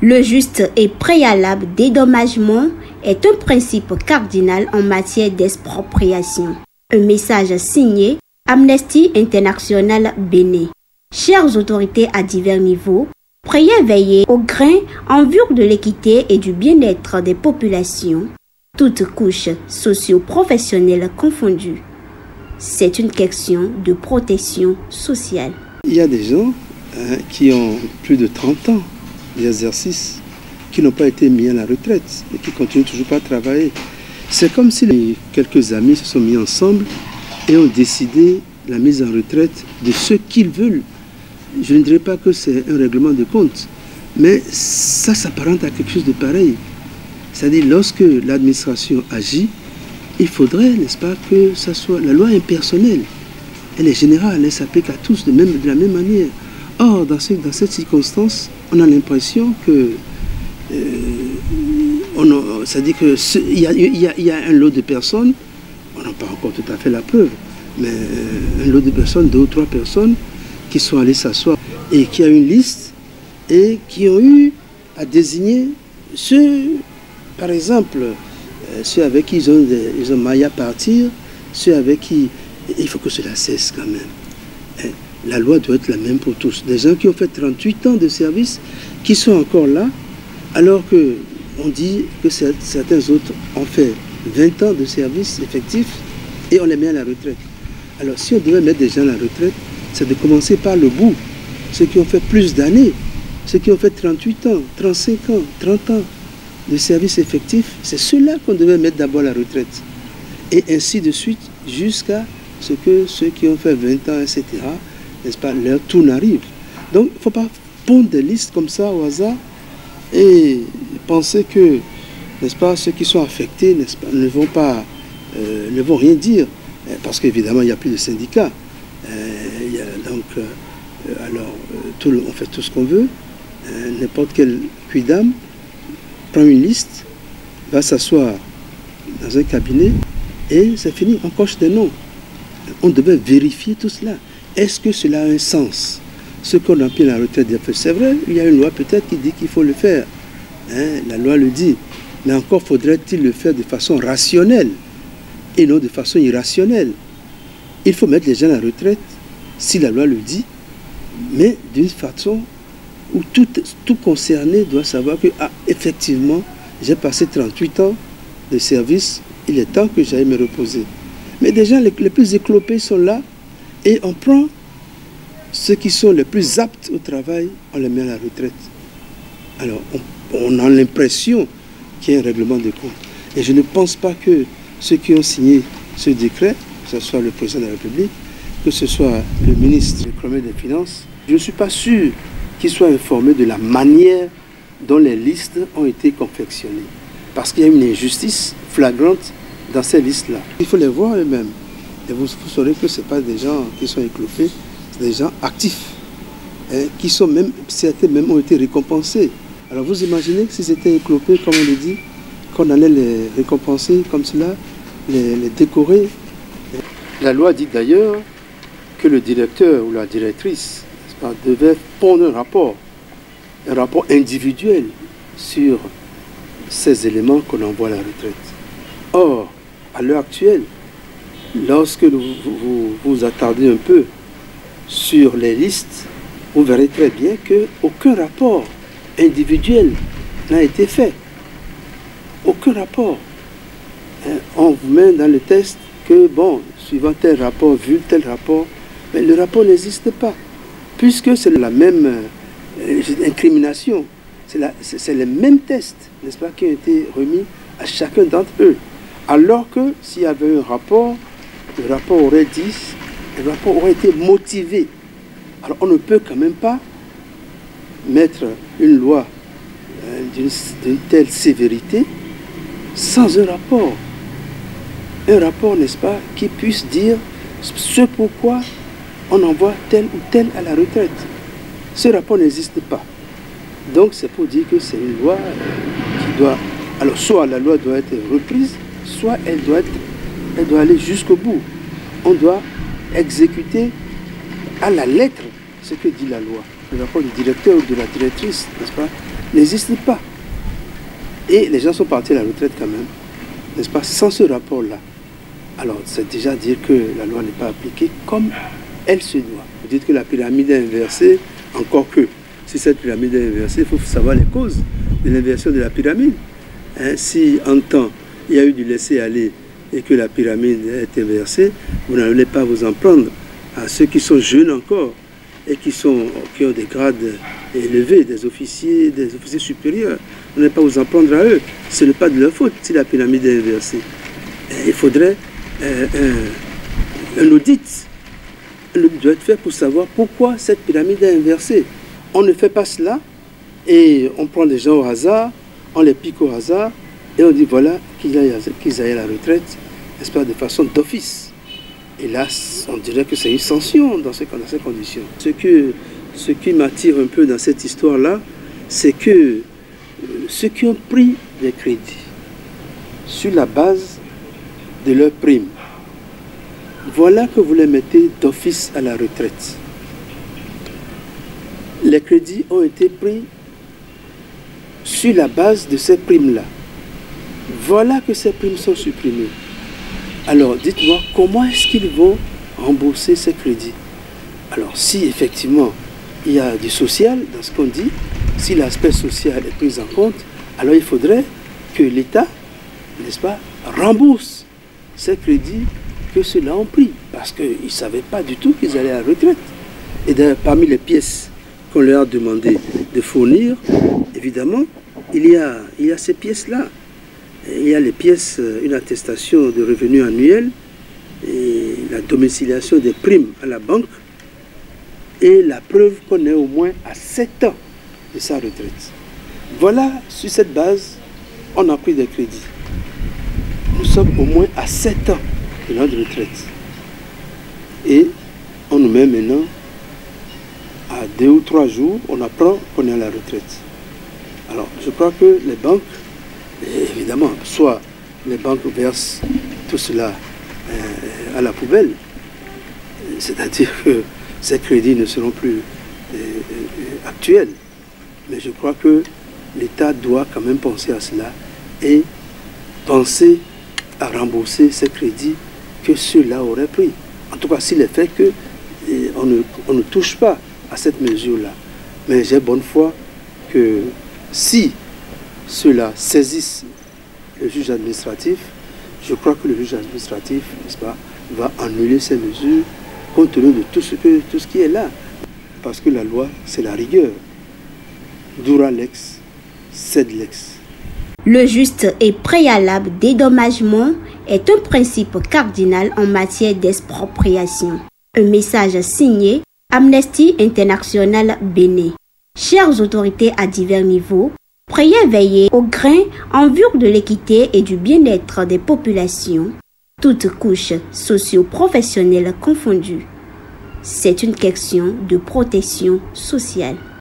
Le juste et préalable dédommagement est un principe cardinal en matière d'expropriation. Un message signé Amnesty International Bénin. Chères autorités à divers niveaux, priez veiller au grain en vue de l'équité et du bien-être des populations, toutes couches socio-professionnelles confondues. C'est une question de protection sociale. Il y a des gens qui ont plus de 30 ans d'exercice, qui n'ont pas été mis à la retraite et qui continuent toujours pas à travailler. C'est comme si quelques amis se sont mis ensemble et ont décidé la mise en retraite de ceux qu'ils veulent. Je ne dirais pas que c'est un règlement de compte, mais ça s'apparente à quelque chose de pareil. C'est-à-dire, lorsque l'administration agit, il faudrait, n'est-ce pas, que ça soit... La loi impersonnelle, elle est générale, elle s'applique à tous de la même manière. Or, dans cette circonstance, on a l'impression que... c'est-à-dire qu'il y a un lot de personnes, on n'a pas encore tout à fait la preuve, mais un lot de personnes, 2 ou 3 personnes, qui sont allées s'asseoir et qui a une liste et qui ont eu à désigner ceux, par exemple, ceux avec qui ils ont maillé à partir, ceux avec qui... Il faut que cela cesse quand même. La loi doit être la même pour tous. Des gens qui ont fait 38 ans de service, qui sont encore là, alors qu'on dit que certains autres ont fait 20 ans de service effectif et on les met à la retraite. Alors si on devait mettre des gens à la retraite, c'est de commencer par le bout. Ceux qui ont fait plus d'années, ceux qui ont fait 38 ans, 35 ans, 30 ans de service effectif, c'est ceux-là qu'on devait mettre d'abord à la retraite. Et ainsi de suite, jusqu'à ce que ceux qui ont fait 20 ans, etc., n'est-ce pas, leur tour arrive. Donc, il ne faut pas pondre des listes comme ça au hasard et penser que, n'est-ce pas, ceux qui sont affectés, n'est-ce pas, ne vont rien dire, parce qu'évidemment, il n'y a plus de syndicats. On fait tout ce qu'on veut. N'importe quel quidam prend une liste, va s'asseoir dans un cabinet et c'est fini, on coche des noms. On devait vérifier tout cela. Est-ce que cela a un sens? Ce qu'on appelle la retraite des faits, c'est vrai, il y a une loi peut-être qui dit qu'il faut le faire. La loi le dit. Mais encore faudrait-il le faire de façon rationnelle et non de façon irrationnelle. Il faut mettre les gens à la retraite, si la loi le dit, mais d'une façon où tout concerné doit savoir que, effectivement, j'ai passé 38 ans de service, il est temps que j'aille me reposer. Mais des gens les plus éclopés sont là et on prend ceux qui sont les plus aptes au travail, on les met à la retraite. Alors, on a l'impression qu'il y a un règlement de compte. Et je ne pense pas que ceux qui ont signé ce décret, que ce soit le président de la République, que ce soit le ministre des Finances, je ne suis pas sûr qu'ils soient informés de la manière dont les listes ont été confectionnées. Parce qu'il y a une injustice flagrante dans ces listes-là. Il faut les voir eux-mêmes. Et vous saurez que ce n'est pas des gens qui sont éclopés, c'est des gens actifs, qui sont même, certains même ont été récompensés. Alors vous imaginez que si c'était éclopé, comme on le dit, qu'on allait les récompenser comme cela, les décorer. La loi dit d'ailleurs que le directeur ou la directrice devait pondre un rapport individuel sur ces éléments qu'on envoie à la retraite. Or, à l'heure actuelle, lorsque vous vous attardez un peu sur les listes, vous verrez très bien qu'aucun rapport individuel n'a été fait. Aucun rapport. On vous met dans le test que, bon, suivant tel rapport, vu tel rapport, mais le rapport n'existe pas. Puisque c'est la même incrimination, c'est les mêmes tests, n'est-ce pas, qui ont été remis à chacun d'entre eux. Alors que s'il y avait un rapport, le rapport aurait dit, le rapport aurait été motivé. Alors on ne peut quand même pas mettre une loi d'une telle sévérité sans un rapport. Un rapport, n'est-ce pas, qui puisse dire ce pourquoi on envoie tel ou tel à la retraite. Ce rapport n'existe pas. Donc c'est pour dire que c'est une loi qui doit... Alors soit la loi doit être reprise, soit elle doit aller jusqu'au bout. On doit exécuter à la lettre ce que dit la loi. Le rapport du directeur ou de la directrice, n'est-ce pas, n'existe pas. Et les gens sont partis à la retraite quand même, n'est-ce pas, sans ce rapport-là. Alors, c'est déjà dire que la loi n'est pas appliquée comme elle se doit. Vous dites que la pyramide est inversée, encore que, si cette pyramide est inversée, il faut savoir les causes de l'inversion de la pyramide. Si en temps, il y a eu du laisser-aller et que la pyramide est inversée, vous n'allez pas vous en prendre à ceux qui sont jeunes encore et qui ont des grades élevés, des officiers supérieurs. Vous n'allez pas vous en prendre à eux. Ce n'est pas de leur faute si la pyramide est inversée. Il faudrait un audit. Un audit doit être fait pour savoir pourquoi cette pyramide est inversée. On ne fait pas cela et on prend des gens au hasard, on les pique au hasard et on dit voilà qu'ils aillent à la retraite, n'est-ce pas, de façon d'office. Et là, on dirait que c'est une sanction dans ces conditions. Ce qui m'attire un peu dans cette histoire-là, c'est que ceux qui ont pris des crédits sur la base de leurs primes, voilà que vous les mettez d'office à la retraite. Les crédits ont été pris sur la base de ces primes-là. Voilà que ces primes sont supprimées. Alors, dites-moi, comment est-ce qu'ils vont rembourser ces crédits? Alors, si effectivement, il y a du social dans ce qu'on dit, si l'aspect social est pris en compte, alors il faudrait que l'État, n'est-ce pas, rembourse ces crédits que ceux-là ont pris, parce qu'ils ne savaient pas du tout qu'ils allaient à la retraite. Et d'ailleurs, parmi les pièces qu'on leur a demandé de fournir, évidemment, il y a ces pièces-là. Il y a les pièces, une attestation de revenus annuels, et la domiciliation des primes à la banque, et la preuve qu'on est au moins à 7 ans de sa retraite. Voilà, sur cette base, on a pris des crédits. Nous sommes au moins à 7 ans de notre retraite. Et on nous met maintenant à 2 ou 3 jours, on apprend qu'on est à la retraite. Alors, je crois que les banques, évidemment, soit les banques versent tout cela à la poubelle, c'est-à-dire que ces crédits ne seront plus actuels. Mais je crois que l'État doit quand même penser à cela et penser à rembourser ces crédits que ceux-là auraient pris. En tout cas, s'il est fait qu'on ne touche pas à cette mesure-là. Mais j'ai bonne foi que si ceux-là saisissent le juge administratif, je crois que le juge administratif, n'est-ce pas, va annuler ces mesures compte tenu de tout ce qui est là. Parce que la loi, c'est la rigueur. Dura lex, sed lex. Le juste et préalable dédommagement est un principe cardinal en matière d'expropriation. Un message signé Amnesty International Bénin. Chères autorités à divers niveaux, priez veiller au grain en vue de l'équité et du bien-être des populations, toutes couches socio-professionnelles confondues. C'est une question de protection sociale.